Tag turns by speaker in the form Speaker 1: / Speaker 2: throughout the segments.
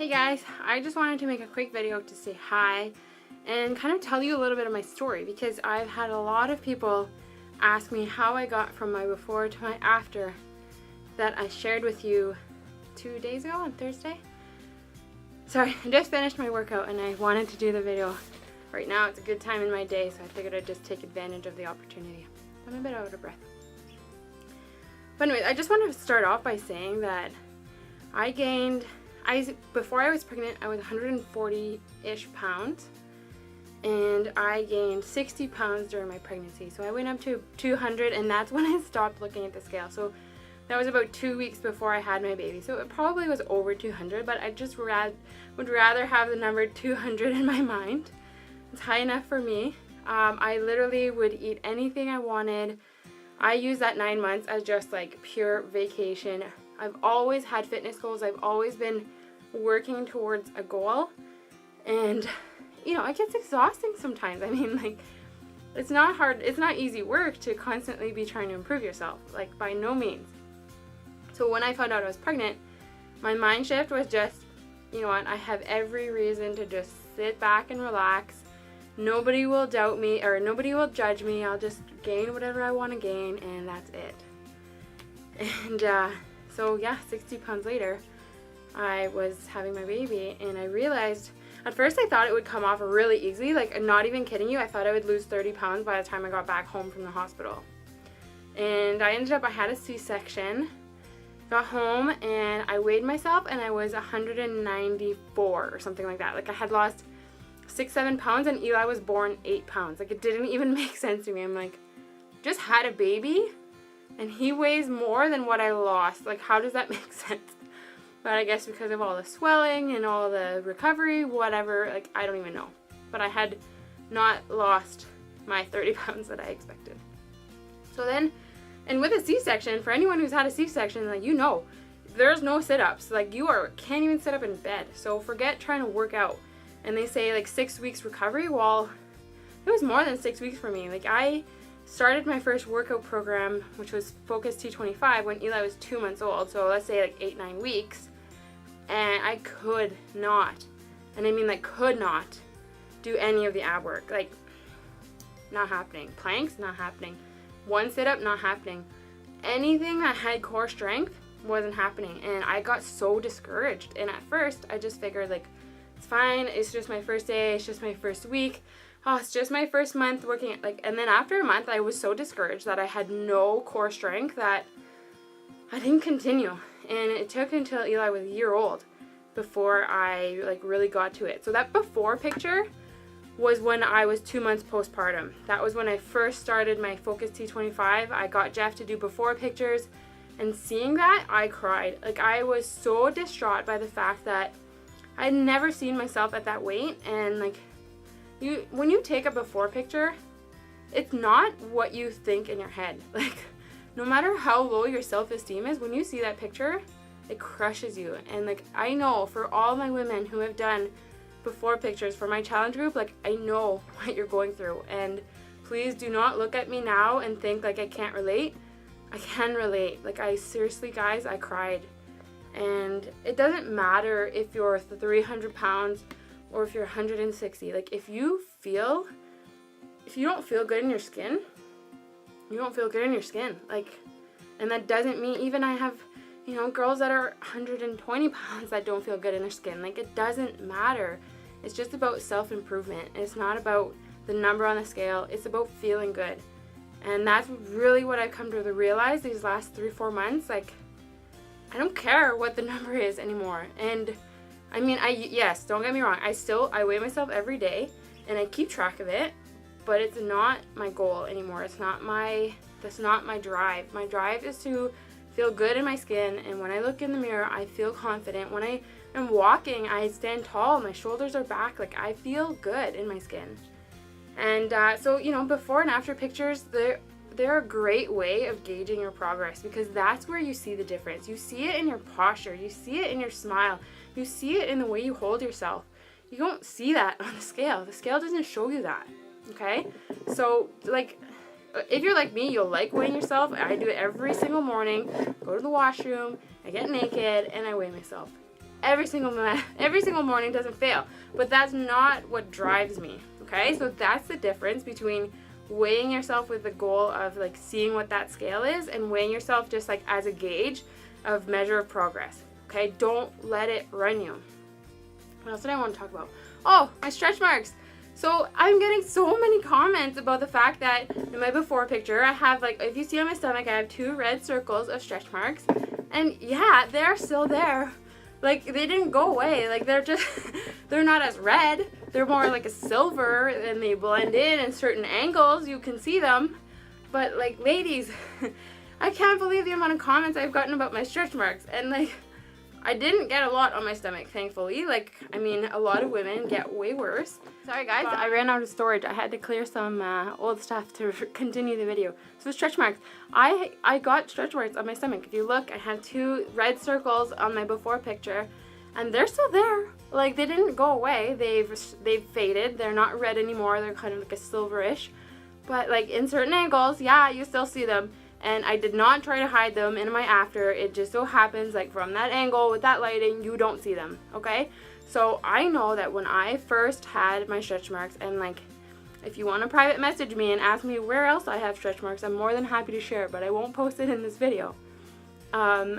Speaker 1: Hey guys, I just wanted to make a quick video to say hi and kind of tell you a little bit of my story, because I've had a lot of people ask me how I got from my before to my after that I shared with you 2 days ago on Thursday. Sorry, I just finished my workout and I wanted to do the video right now. It's a good time in my day, so I figured I'd just take advantage of the opportunity. I'm a bit out of breath. But anyways, I just wanted to start off by saying that before I was pregnant, I was 140-ish pounds, and I gained 60 pounds during my pregnancy. So I went up to 200, and that's when I stopped looking at the scale. So that was about 2 weeks before I had my baby. So it probably was over 200, but I just would rather have the number 200 in my mind. It's high enough for me. I literally would eat anything I wanted. I use that 9 months as just like pure vacation. I've always had fitness goals. I've always been working towards a goal, and you know, it gets exhausting sometimes. I mean, like, it's not hard, it's not easy work to constantly be trying to improve yourself, like, by no means. So when I found out I was pregnant, my mind shift was just, you know what, I have every reason to just sit back and relax. Nobody will doubt me, or nobody will judge me. I'll just gain whatever I want to gain, and that's it. And so yeah, 60 pounds later, I was having my baby, and I realized, at first I thought it would come off really easily. Like, I'm not even kidding you, I thought I would lose 30 pounds by the time I got back home from the hospital. And I had a C-section, got home, and I weighed myself, and I was 194 or something like that. Like, I had lost 6-7 pounds, and Eli was born 8 pounds. Like, it didn't even make sense to me. I'm like, just had a baby, and he weighs more than what I lost. Like, how does that make sense? But I guess because of all the swelling and all the recovery, whatever, like, I don't even know. But I had not lost my 30 pounds that I expected. So then, and with a C-section, for anyone who's had a C-section, like, you know, there's no sit-ups. Like, can't even sit up in bed. So forget trying to work out. And they say, like, 6 weeks recovery. Well, it was more than 6 weeks for me. Like, I started my first workout program, which was Focus T25, when Eli was 2 months old. So let's say like 8-9 weeks. And I could not, and I mean like could not, do any of the ab work. Like, not happening. Planks, not happening. One sit-up, not happening. Anything that had core strength wasn't happening, and I got so discouraged. And at first, I just figured, like, it's fine, it's just my first day, it's just my first week, oh, it's just my first month working, like, and then after a month, I was so discouraged that I had no core strength that I didn't continue. And it took until Eli was a year old before I, like, really got to it. So that before picture was when I was 2 months postpartum. That was when I first started my Focus T25. I got Jeff to do before pictures, and seeing that, I cried. Like, I was so distraught by the fact that I'd never seen myself at that weight. And like, when you take a before picture, it's not what you think in your head. Like, no matter how low your self-esteem is, when you see that picture, it crushes you. And like, I know for all my women who have done before pictures for my challenge group, like, I know what you're going through. And please do not look at me now and think like I can't relate. I can relate. Like, I seriously, guys, I cried. And it doesn't matter if you're 300 pounds or if you're 160. Like, if you don't feel good in your skin, you don't feel good in your skin. Like, and that doesn't mean, even I have, you know, girls that are 120 pounds that don't feel good in their skin. Like, it doesn't matter. It's just about self-improvement. It's not about the number on the scale. It's about feeling good. And that's really what I've come to realize these last 3-4 months. Like, I don't care what the number is anymore. And I mean, yes, don't get me wrong. I weigh myself every day and I keep track of it, but it's not my goal anymore. That's not my drive. My drive is to feel good in my skin, and when I look in the mirror, I feel confident. When I am walking, I stand tall, my shoulders are back, like, I feel good in my skin. And so, you know, before and after pictures, they're a great way of gauging your progress, because that's where you see the difference. You see it in your posture, you see it in your smile, you see it in the way you hold yourself. You don't see that on the scale. The scale doesn't show you that, okay? So, like, if you're like me, you'll like weighing yourself. I do it every single morning. Go to the washroom, I get naked, and I weigh myself. every single morning doesn't fail. But that's not what drives me, okay? So that's the difference between weighing yourself with the goal of like seeing what that scale is and weighing yourself just like as a gauge of measure of progress, okay? Don't let it run you. What else did I want to talk about? Oh, my stretch marks. So I'm getting so many comments about the fact that in my before picture, I have like, if you see on my stomach, I have 2 red circles of stretch marks. And yeah, they're still there. Like, they didn't go away. Like, they're just, they're not as red. They're more like a silver, and they blend in certain angles. You can see them. But like, ladies, I can't believe the amount of comments I've gotten about my stretch marks. And like, I didn't get a lot on my stomach, thankfully. Like, I mean, a lot of women get way worse. Sorry guys, I ran out of storage. I had to clear some old stuff to continue the video. So stretch marks. I got stretch marks on my stomach. If you look, I have 2 red circles on my before picture, and they're still there. Like, they didn't go away. They've faded. They're not red anymore. They're kind of like a silverish. But like in certain angles, yeah, you still see them. And I did not try to hide them in my after. It just so happens, like, from that angle with that lighting, you don't see them, okay? So I know that when I first had my stretch marks, and like, if you want to private message me and ask me where else I have stretch marks, I'm more than happy to share, but I won't post it in this video. At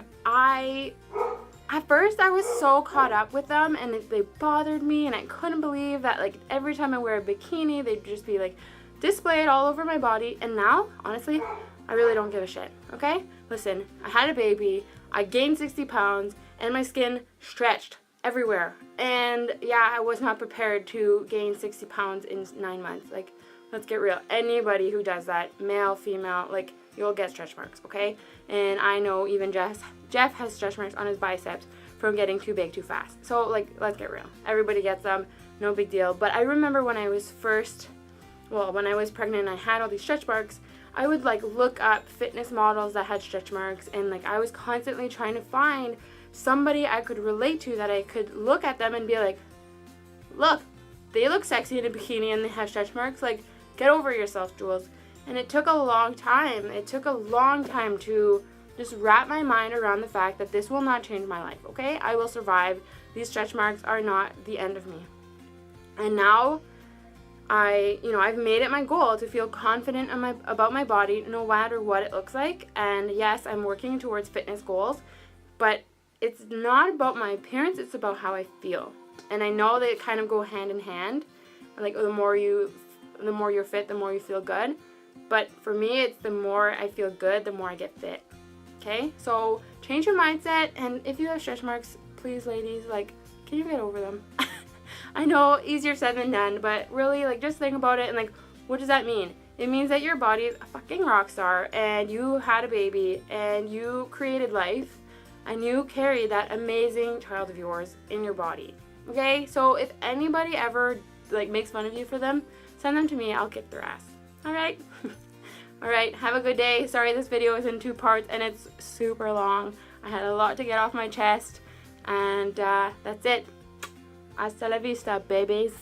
Speaker 1: first I was so caught up with them, and they bothered me, and I couldn't believe that like every time I wear a bikini, they'd just be like displayed all over my body. And now, honestly, I really don't give a shit, okay? Listen, I had a baby, I gained 60 pounds, and my skin stretched everywhere. And yeah, I was not prepared to gain 60 pounds in 9 months. Like, let's get real. Anybody who does that, male, female, like, you'll get stretch marks, okay? And I know even Jeff has stretch marks on his biceps from getting too big too fast. So, like, let's get real. Everybody gets them, no big deal. But I remember when I was when I was pregnant and I had all these stretch marks, I would like look up fitness models that had stretch marks, and like I was constantly trying to find somebody I could relate to, that I could look at them and be like, look, they look sexy in a bikini and they have stretch marks. Like, get over yourself, Jules. And it took a long time. It took a long time to just wrap my mind around the fact that this will not change my life, okay? I will survive. These stretch marks are not the end of me. And now I've made it my goal to feel confident about my body no matter what it looks like. And yes, I'm working towards fitness goals, but it's not about my appearance, it's about how I feel. And I know they kind of go hand in hand. Like, the more you're fit, the more you feel good. But for me, it's the more I feel good, the more I get fit. Okay? So change your mindset, and if you have stretch marks, please, ladies, like, can you get over them? I know, easier said than done, but really, like, just think about it and like, what does that mean? It means that your body is a fucking rock star, and you had a baby, and you created life, and you carry that amazing child of yours in your body. Okay? So if anybody ever like makes fun of you for them, send them to me. I'll kick their ass. Alright? Alright, have a good day. Sorry this video is in 2 parts and it's super long. I had a lot to get off my chest, and that's it. Hasta la vista, babies.